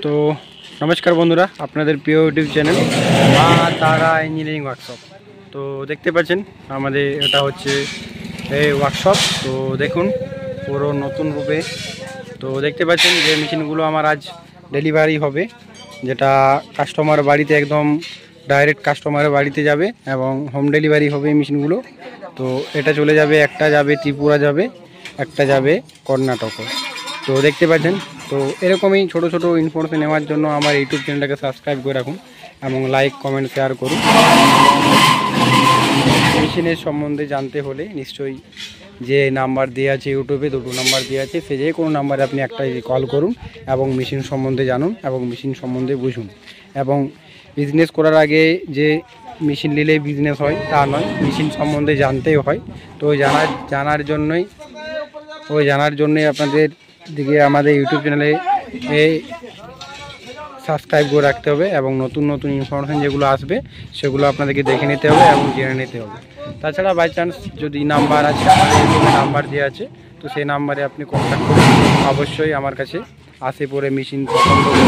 তো নমস্কার বন্ধুরা, আপনাদের প্রিয় ইউটিউব চ্যানেল মা তারা ইঞ্জিনিয়ারিং ওয়ার্কশপ। তো দেখতে পাচ্ছেন আমাদের এটা হচ্ছে এই ওয়ার্কশপ। তো দেখুন পুরো নতুন রূপে। তো দেখতে পাচ্ছেন যে মেশিনগুলো আমার আজ ডেলিভারি হবে, যেটা কাস্টমার বাড়িতে একদম ডাইরেক্ট কাস্টমারের বাড়িতে যাবে এবং হোম ডেলিভারি হবে এই মেশিনগুলো। তো এটা চলে যাবে, একটা যাবে ত্রিপুরা যাবে, একটা যাবে কর্ণাটক। তো দেখতে পাচ্ছেন। তো এরকমই ছোট ছোট ইনফরমেশন নেওয়ার জন্য আমার ইউটিউব চ্যানেলটাকে সাবস্ক্রাইব করে রাখুন এবং লাইক কমেন্ট শেয়ার করুন। মেশিনের সম্বন্ধে জানতে হলে নিশ্চয়ই যে নাম্বার দেওয়া আছে ইউটিউবে, দুটো নাম্বার দেওয়া আছে, সে যে কোনো নাম্বারে আপনি একটা কল করুন এবং মেশিন সম্বন্ধে জানুন এবং মেশিন সম্বন্ধে বুঝুন। এবং বিজনেস করার আগে যে মেশিন নিলেই বিজনেস হয় তা নয়, মেশিন সম্বন্ধে জানতেই হয়। তো জানার জন্যই আপনাদের দিকে আমাদের ইউটিউব চ্যানেলে সাবস্ক্রাইব করে রাখতে হবে এবং নতুন নতুন ইনফরমেশান যেগুলো আসবে সেগুলো আপনাদেরকে দেখে নিতে হবে এবং জেনে নিতে হবে। তাছাড়া বাই চান্স যদি নাম্বার আছে, নাম্বার দেওয়া আছে, তো সেই নাম্বারে আপনি কন্ট্যাক্ট করুন। অবশ্যই আমার কাছে আসে পরে মেশিন পছন্দ করে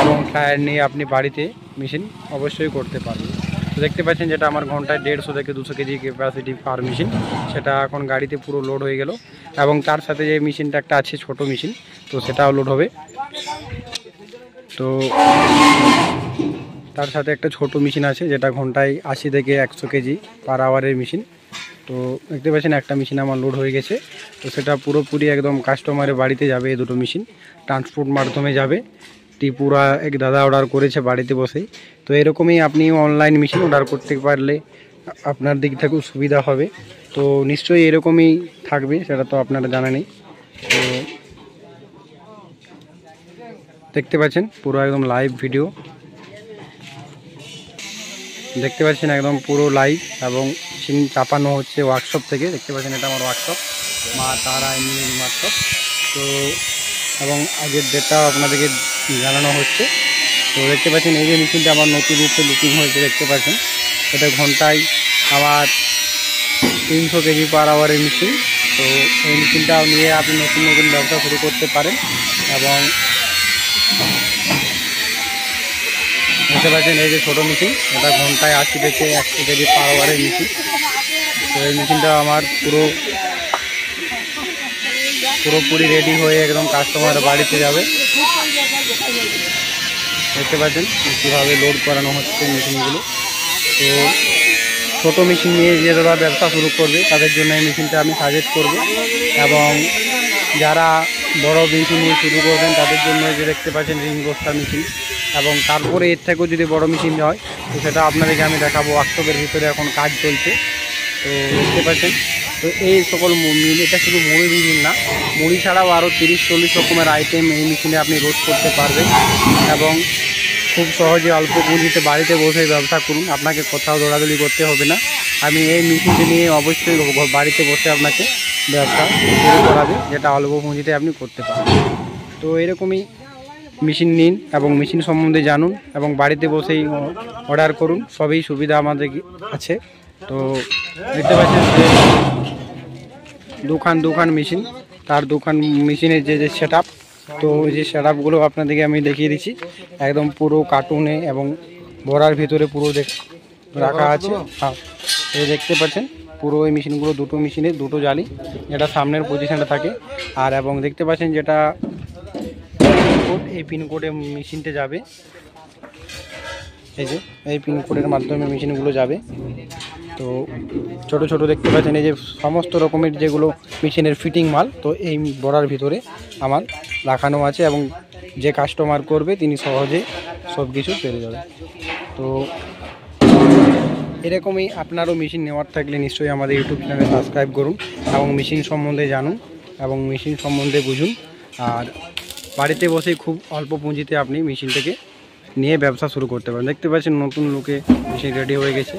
এবং ট্রায়াল নিয়ে আপনি বাড়িতে মেশিন অবশ্যই করতে পারবেন। তো দেখতে পাচ্ছেন যেটা আমার ঘন্টায় 150 থেকে 200 কেজি ক্যাপাসিটি পার মেশিন, সেটা এখন গাড়িতে পুরো লোড হয়ে গেল। এবং তার সাথে যে মেশিনটা একটা আছে ছোট মেশিন, তো সেটাও লোড হবে। তো তার সাথে একটা ছোট মেশিন আছে যেটা ঘন্টায় 80 থেকে 100 কেজি পার আওয়ারের মেশিন। তো দেখতে পাচ্ছেন একটা মেশিন আমার লোড হয়ে গেছে। তো সেটা পুরোপুরি একদম কাস্টমারের বাড়িতে যাবে। এই দুটো মেশিন ট্রান্সপোর্ট মাধ্যমে যাবে। ত্রিপুরা এক দাদা অর্ডার করেছে বাড়িতে বসেই। তো এরকমই আপনি অনলাইন মেশিন অর্ডার করতে পারলে আপনার দিক থেকেও সুবিধা হবে। তো নিশ্চয়ই এরকমই থাকবে, সেটা তো আপনারা জানা নেই। তো দেখতে পাচ্ছেন পুরো একদম লাইভ ভিডিও দেখতে পাচ্ছেন, একদম পুরো লাইভ এবং মেশিন চাপানো হচ্ছে ওয়ার্কশপ থেকে। দেখতে পাচ্ছেন এটা আমার ওয়ার্কশপ, মা তারা ইঞ্জিনিয়ারিং ওয়ার্কশপ। তো এবং আগের ডেটটাও আপনাদেরকে জানানো হচ্ছে। তো দেখতে পাচ্ছেন এই যে মেশিনটা আমার নতুন রূপে লুকিং হয়েছে। দেখতে পাচ্ছেন এটা ঘন্টায় আমার 300 কেজি পার আওয়ারের মেশিন। তো এই মেশিনটা নিয়ে আপনি নতুন নতুন ব্যবসা শুরু করতে পারেন। এবং দেখতে পাচ্ছেন এই যে ছোটো মেশিন, এটা ঘন্টায় 80 থেকে 100 কেজি পার আওয়ারের মেশিন। তো এই মেশিনটা আমার পুরোপুরি রেডি হয়ে একদম কাস্টমার বাড়িতে যাবে। দেখতে পাচ্ছেন কীভাবে লোড করানো হচ্ছে মেশিনগুলো। তো ছোটো মেশিন নিয়ে যে যারা ব্যবসা শুরু করবে তাদের জন্য এই মেশিনটা আমি সাজেস্ট করব। এবং যারা বড় মেশিন নিয়ে শুরু করবেন তাদের জন্য যে দেখতে পাচ্ছেন রিং রোস্টার মেশিন, এবং তারপরে এর থেকেও যদি বড় মেশিন হয় তো সেটা আপনাদেরকে আমি দেখাবো। ওয়ার্কশপের ভিতরে এখন কাজ চলছে। তো দেখতে পাচ্ছেন। তো এই সকল এটা শুধু মুড়ি মেশিন না, মুড়ি ছাড়াও আরও 30-40 রকমের আইটেম এই মেশিনে আপনি রোস্ট করতে পারবেন এবং খুব সহজে অল্প পুঁজিতে বাড়িতে বসে ব্যবসা করুন। আপনাকে কোথাও দৌড়াদৌড়ি করতে হবে না। আমি এই মেশিনটি নিয়ে অবশ্যই বাড়িতে বসে আপনাকে ব্যবসা শুরু করাবে, যেটা অল্প পুঁজিতে আপনি করতে পারবেন। তো এরকমই মেশিন নিন এবং মেশিন সম্বন্ধে জানুন এবং বাড়িতে বসেই অর্ডার করুন। সবই সুবিধা আমাদের আছে। তো দেখতে পাচ্ছেন যে দোকান মেশিন, তার দোকান মেশিনের যে সেট আপ, তো এই যে সেট আপগুলো আপনাদেরকে আমি দেখিয়ে দিচ্ছি। একদম পুরো কার্টুনে এবং বড়ার ভিতরে পুরো রাখা আছে। হ্যাঁ, এই দেখতে পাচ্ছেন পুরো এই মেশিনগুলো দুটো মেশিনে দুটো জালি, যেটা সামনের পজিশানটা থাকে। আর এবং দেখতে পাচ্ছেন যেটা এই পিনকোডে মেশিনটা যাবে। এই যে এই পিনকোডের মাধ্যমে মেশিনগুলো যাবে। তো ছোট ছোট দেখতে পাচ্ছেন এই যে সমস্ত রকমের যেগুলো মেশিনের ফিটিং মাল, তো এই বড়ার ভিতরে আমার রাখানো আছে এবং যে কাস্টমার করবে তিনি সহজে সব কিছু পেরে যাবে। তো এরকমই আপনারও মেশিন নেওয়ার থাকলে নিশ্চয়ই আমাদের ইউটিউব চ্যানেলে সাবস্ক্রাইব করুন এবং মেশিন সম্বন্ধে জানুন এবং মেশিন সম্বন্ধে বুঝুন। আর বাড়িতে বসেই খুব অল্প পুঁজিতে আপনি মেশিনটাকে নিয়ে ব্যবসা শুরু করতে পারেন। দেখতে পাচ্ছেন নতুন লুকে মেশিন রেডি হয়ে গেছে।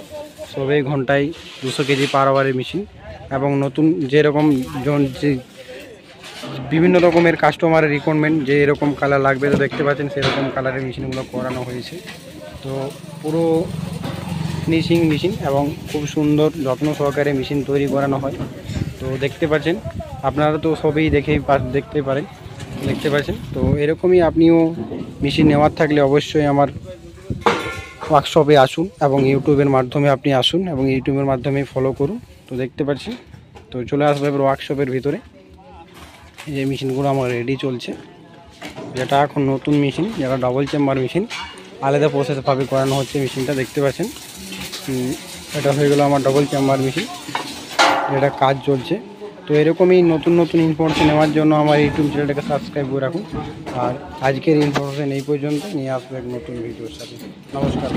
সবে ঘন্টায় 200 কেজি পার আওয়ারের মেশিন এবং নতুন যেরকম যে বিভিন্ন রকমের কাস্টমারের রিকোয়ারমেন্ট যে এরকম কালার লাগবে, তো দেখতে পাচ্ছেন সেরকম কালারের মেশিনগুলো করানো হয়েছে। তো পুরো ফিনিশিং মেশিন এবং খুব সুন্দর যত্ন সহকারে মেশিন তৈরি করানো হয়। তো দেখতে পাচ্ছেন, আপনারা তো সবই দেখতে পারেন। তো এরকমই আপনিও মেশিন নেওয়ার থাকলে অবশ্যই আমার ওয়ার্কশপে আসুন এবং ইউটিউবের মাধ্যমে আপনি আসুন এবং ইউটিউবের মাধ্যমে ফলো করুন। তো দেখতে পাচ্ছি, তো চলে আসবো এবার ওয়ার্কশপের ভিতরে। এই যে মেশিনগুলো আমার রেডি চলছে, যেটা এখন নতুন মেশিন, যেটা ডাবল চেম্বার মেশিন, আলাদা প্রসেসভাবে করানো হচ্ছে মেশিনটা। দেখতে পাচ্ছেন এটা হয়ে গেল আমার ডাবল চেম্বার মেশিন, যেটা কাজ চলছে। তো এরকমই নতুন নতুন ইনফরমেশন নেওয়ার জন্য আমার ইউটিউব চ্যানেলটাকে সাবস্ক্রাইব করে রাখুন। আর আজকের ইনফরমেশন এই পর্যন্ত, নিয়ে আসবো এক নতুন ভিডিওর সাথে। নমস্কার।